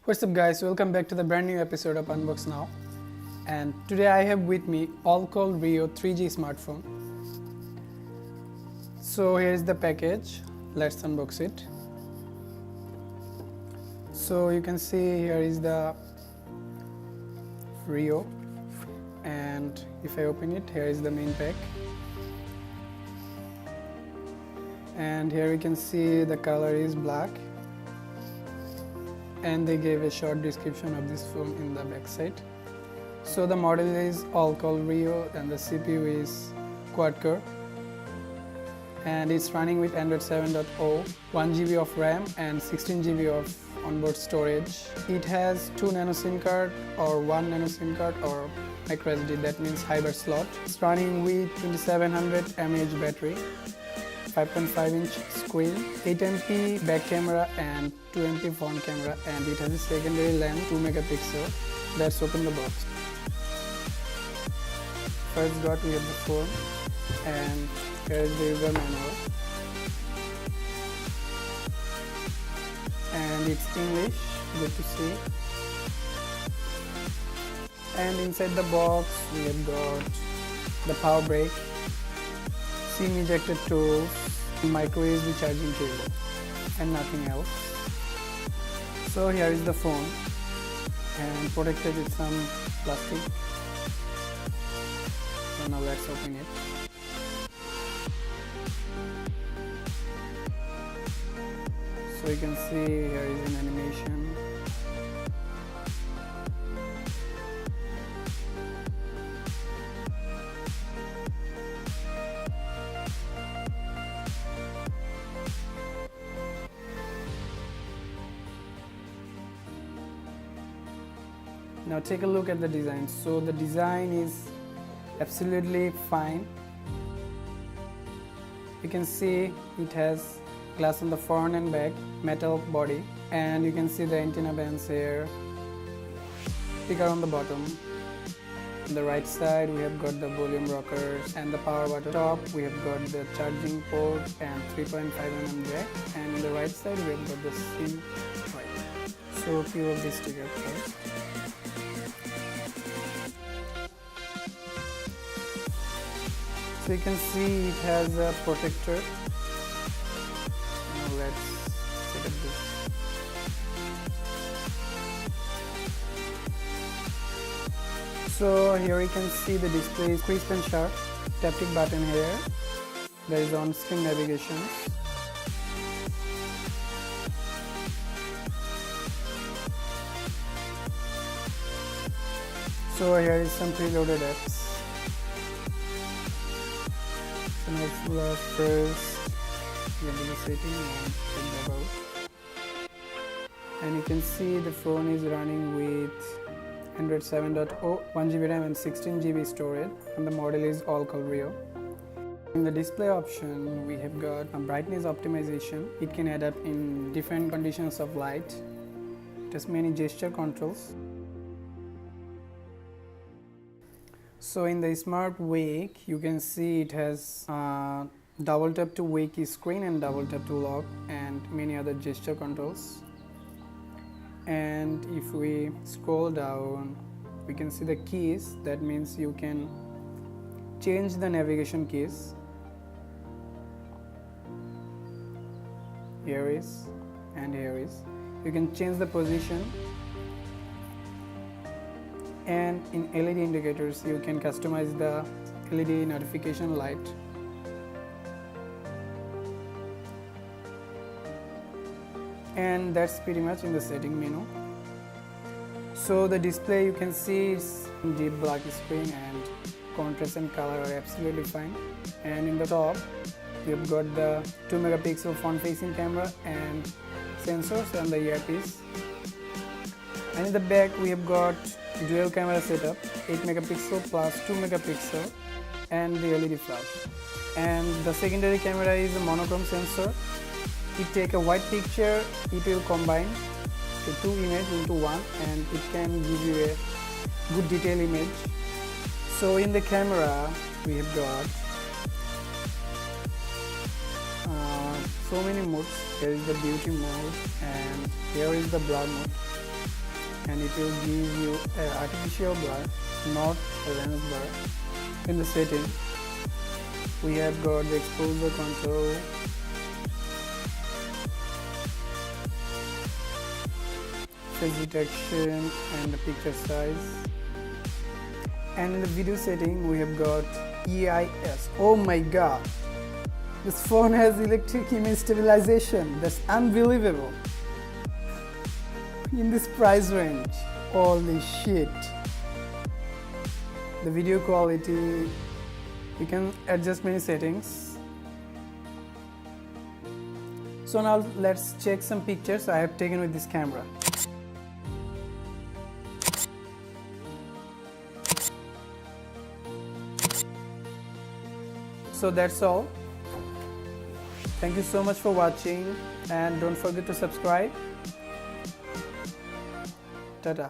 What's up guys, welcome back to the brand new episode of Unbox Now. And today I have with me Allcall Rio 3G smartphone. So here is the package, let's unbox it. So you can see here is the Rio, and if I open it, here is the main pack. And here you can see the color is black. And they gave a short description of this phone in the back side. So the model is Allcall Rio and the CPU is quad-core, and it's running with Android 7.0, 1 GB of RAM and 16 GB of onboard storage. It has 2 Nano SIM card or 1 Nano SIM card or microSD, that means hybrid slot. It's running with 2700 mAh battery, 5.5-inch screen, 8MP back camera and 2MP front camera, and it has a secondary lens 2 megapixel. Let's open the box. First we have the phone, and here is the user manual, and it's English, good to see. And inside the box we have got the power brick, SIM ejector tools, micro USB charging cable, and nothing else. So here is the phone, and protected with some plastic. So now let's open it. So you can see here is an animation. Now take a look at the design. So the design is absolutely fine. You can see it has glass on the front and back, metal body, and you can see the antenna bands here, speaker on the bottom. On the right side we have got the volume rockers and the power button. Top we have got the charging port and 3.5mm jack, and on the right side we have got the SIM right. So few of these stickers first. So you can see it has a protector. Now let's set up this. So here you can see the display is crisp and sharp. Taptic button here. There is on-screen navigation. So here is some preloaded apps. So now first go to the setting and check the about. And you can see the phone is running with Android 7.0, 1 GB RAM and 16 GB storage, and the model is Allcall Rio. In the display option we have got a brightness optimization. It can adapt in different conditions of light. It has many gesture controls. So in the Smart Wake, you can see it has double tap to wake screen and double tap to lock and many other gesture controls. And if we scroll down, we can see the keys. That means you can change the navigation keys. Here is, and here is. You can change the position. And in LED indicators you can customize the LED notification light. And that's pretty much in the setting menu. So the display you can see is deep black screen, and contrast and color are absolutely fine. And in the top you've got the 2 megapixel front facing camera and sensors and the earpiece. And in the back we have got dual camera setup, 8 megapixel plus 2 megapixel and the LED flash. And the secondary camera is a monochrome sensor. It take a white picture, it will combine the 2 images into one, and it can give you a good detail image. So in the camera we have got so many modes. Here is the beauty mode, and here is the blur mode. and it will give you an artificial blur, not a lens blur. In the setting, we have got the exposure control, face detection and the picture size. And in the video setting, we have got EIS. Oh my god, this phone has electric image stabilization. That's unbelievable. In this price range, holy shit. The video quality, you can adjust many settings. So now let's check some pictures I have taken with this camera. So that's all. Thank you so much for watching, and don't forget to subscribe. Ta-ta.